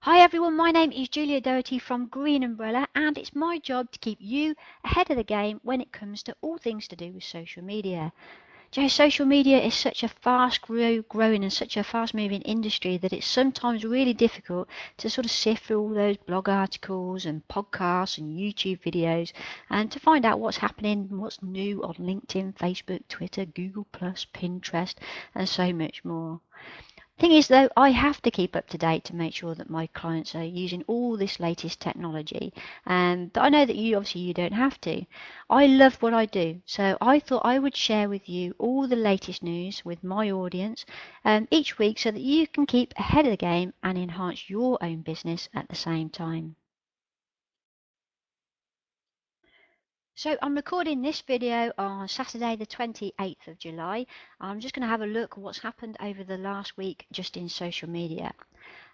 Hi everyone, my name is Julia Doherty from Green Umbrella, and it's my job to keep you ahead of the game when it comes to all things to do with social media. Social media is such a fast growing and such a fast moving industry that it's sometimes really difficult to sort of sift through all those blog articles and podcasts and YouTube videos and to find out what's happening, what's new on LinkedIn, Facebook, Twitter, Google+, Pinterest and so much more. Thing is though, I have to keep up to date to make sure that my clients are using all this latest technology, but I know that you don't have to. I love what I do, so I thought I would share with you all the latest news with my audience each week so that you can keep ahead of the game and enhance your own business at the same time. So I'm recording this video on Saturday the 28th of July. I'm just going to have a look at what's happened over the last week just in social media.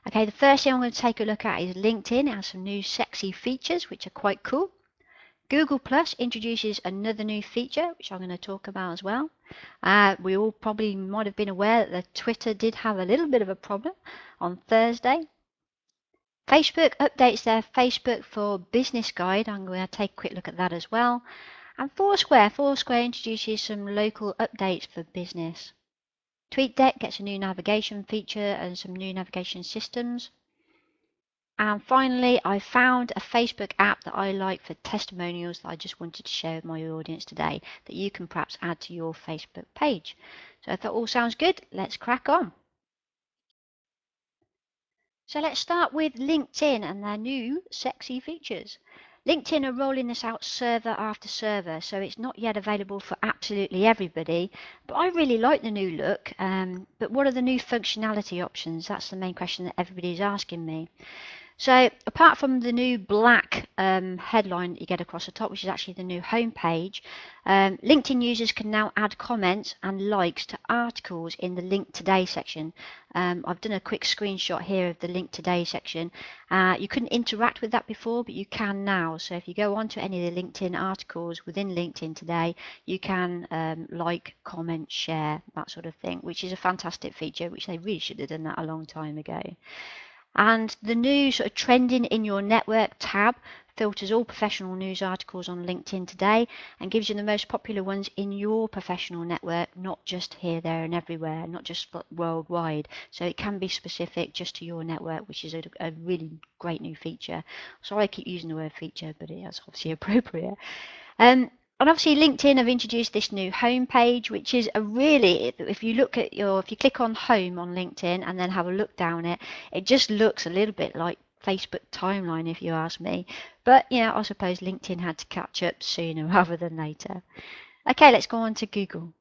Okay, the first thing I'm going to take a look at is LinkedIn. It has some new sexy features which are quite cool. Google Plus introduces another new feature which I'm going to talk about as well. We all probably might have been aware that Twitter did have a little bit of a problem on Thursday. Facebook updates their Facebook for Business guide. I'm going to take a quick look at that as well. And Foursquare introduces some local updates for business. Tweetdeck gets a new navigation feature and some new navigation systems. And finally, I found a Facebook app that I like for testimonials that I just wanted to share with my audience today that you can perhaps add to your Facebook page. So if that all sounds good, let's crack on. So let's start with LinkedIn and their new sexy features. LinkedIn are rolling this out server after server, so it's not yet available for absolutely everybody, but I really like the new look. But what are the new functionality options? That's the main question that everybody's asking me. So apart from the new black headline that you get across the top, which is actually the new homepage, LinkedIn users can now add comments and likes to articles in the Link Today section. I've done a quick screenshot here of the Link Today section. You couldn't interact with that before, but you can now. So if you go onto any of the LinkedIn articles within LinkedIn Today, you can like, comment, share, that sort of thing, which is a fantastic feature, which they really should have done that a long time ago. And the new sort of trending in your network tab filters all professional news articles on LinkedIn Today and gives you the most popular ones in your professional network, not just here, there and everywhere, not just worldwide. So it can be specific just to your network, which is a really great new feature. Sorry I keep using the word feature, but it is obviously appropriate. And obviously LinkedIn have introduced this new homepage, which is a really, if you click on home on LinkedIn and then have a look down it, it just looks a little bit like Facebook timeline, if you ask me. But I suppose LinkedIn had to catch up sooner rather than later. Okay, let's go on to Google.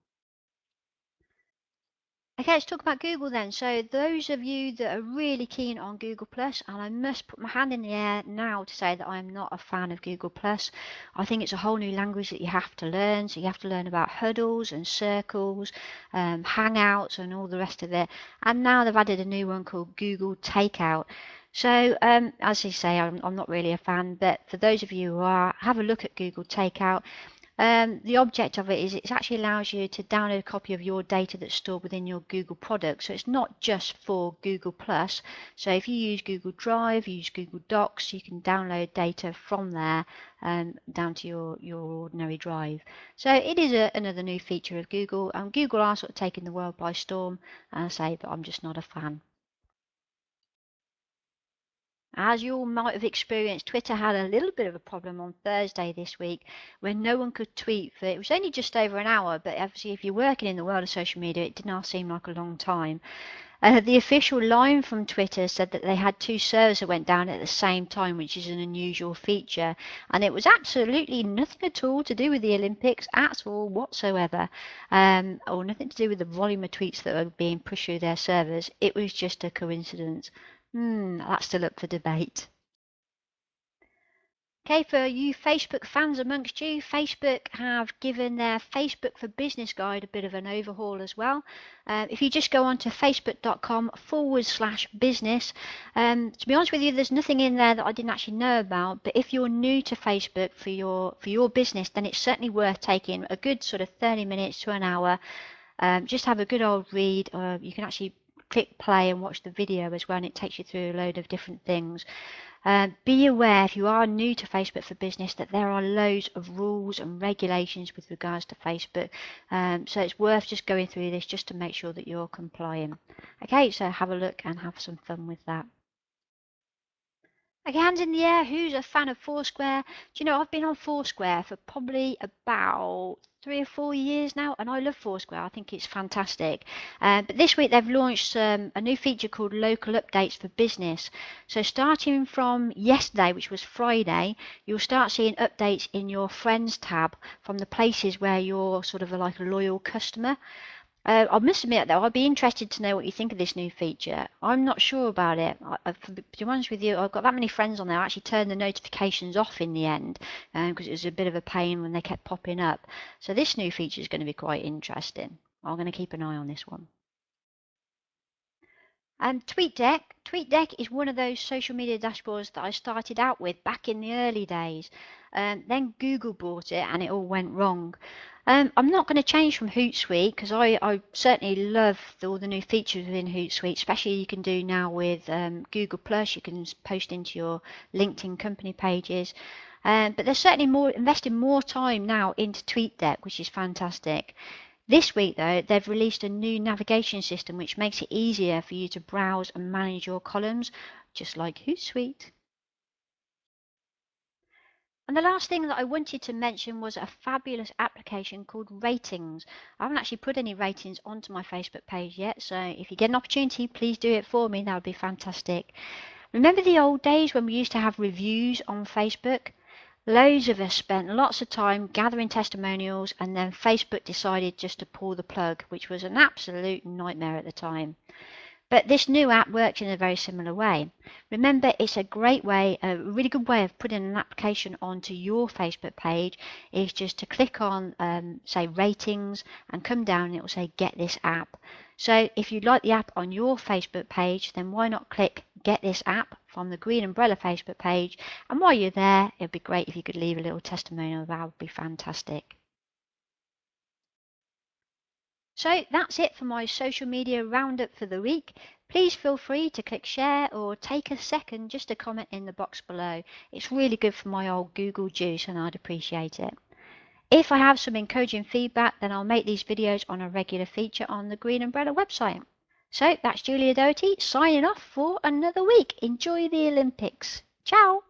Okay, let's talk about Google then. So those of you that are really keen on Google Plus, and I must put my hand in the air now to say that I'm not a fan of Google Plus. I think it's a whole new language that you have to learn. So you have to learn about huddles and circles, Hangouts and all the rest of it. And now they've added a new one called Google Takeout. So as I say, I'm not really a fan, but for those of you who are, have a look at Google Takeout. The object of it is it actually allows you to download a copy of your data that's stored within your Google product. So it's not just for Google Plus. So if you use Google Drive, you use Google Docs, you can download data from there down to your ordinary drive. So it is another new feature of Google, and Google are sort of taking the world by storm, and I say, but I'm just not a fan. As you all might have experienced, Twitter had a little bit of a problem on Thursday this week when no one could tweet for it was only just over an hour, but obviously if you're working in the world of social media, it did not seem like a long time. The official line from Twitter said that they had two servers that went down at the same time, which is an unusual feature, and it was absolutely nothing at all to do with the Olympics at all whatsoever, or nothing to do with the volume of tweets that were being pushed through their servers. It was just a coincidence. That's still up for debate. Okay, for you Facebook fans amongst you, Facebook have given their Facebook for Business guide a bit of an overhaul as well. If you just go on to facebook.com/business, to be honest with you, there's nothing in there that I didn't actually know about, but if you're new to Facebook for your business, then it's certainly worth taking a good sort of 30 minutes to an hour. Just have a good old read. You can actually click play and watch the video as well, and it takes you through a load of different things. Be aware, if you are new to Facebook for Business, that there are loads of rules and regulations with regards to Facebook. So it's worth just going through this just to make sure that you're compliant. Okay, so have a look and have some fun with that. Okay, hands in the air, who's a fan of Foursquare? Do you know, I've been on Foursquare for probably about 3 or 4 years now, and I love Foursquare. I think it's fantastic. But this week they've launched a new feature called Local Updates for Business. So starting from yesterday, which was Friday, you'll start seeing updates in your Friends tab from the places where you're sort of like a loyal customer. I must admit, though, I'd be interested to know what you think of this new feature. I'm not sure about it. To be honest with you, I've got that many friends on there. I actually turned the notifications off in the end because it was a bit of a pain when they kept popping up. So this new feature is going to be quite interesting. I'm going to keep an eye on this one. And TweetDeck is one of those social media dashboards that I started out with back in the early days. Then Google bought it and it all went wrong. I'm not going to change from Hootsuite because I certainly love all the new features within Hootsuite, especially you can do now with Google Plus. You can post into your LinkedIn company pages. But they're certainly investing more time now into TweetDeck, which is fantastic. This week, though, they've released a new navigation system which makes it easier for you to browse and manage your columns, just like Hootsuite. And the last thing that I wanted to mention was a fabulous application called Ratings. I haven't actually put any ratings onto my Facebook page yet, so if you get an opportunity, please do it for me. That would be fantastic. Remember the old days when we used to have reviews on Facebook? Loads of us spent lots of time gathering testimonials, and then Facebook decided just to pull the plug, which was an absolute nightmare at the time. But this new app works in a very similar way. Remember, it's a great way, a really good way of putting an application onto your Facebook page is just to click on, say, ratings and come down and it will say, get this app. So if you'd like the app on your Facebook page, then why not click get this app from the Green Umbrella Facebook page. And while you're there, it'd be great if you could leave a little testimonial. That would be fantastic. So that's it for my social media roundup for the week. Please feel free to click share or take a second just to comment in the box below. It's really good for my old Google juice and I'd appreciate it. If I have some encouraging feedback, then I'll make these videos on a regular feature on the Green Umbrella website. So that's Julia Doty signing off for another week. Enjoy the Olympics. Ciao!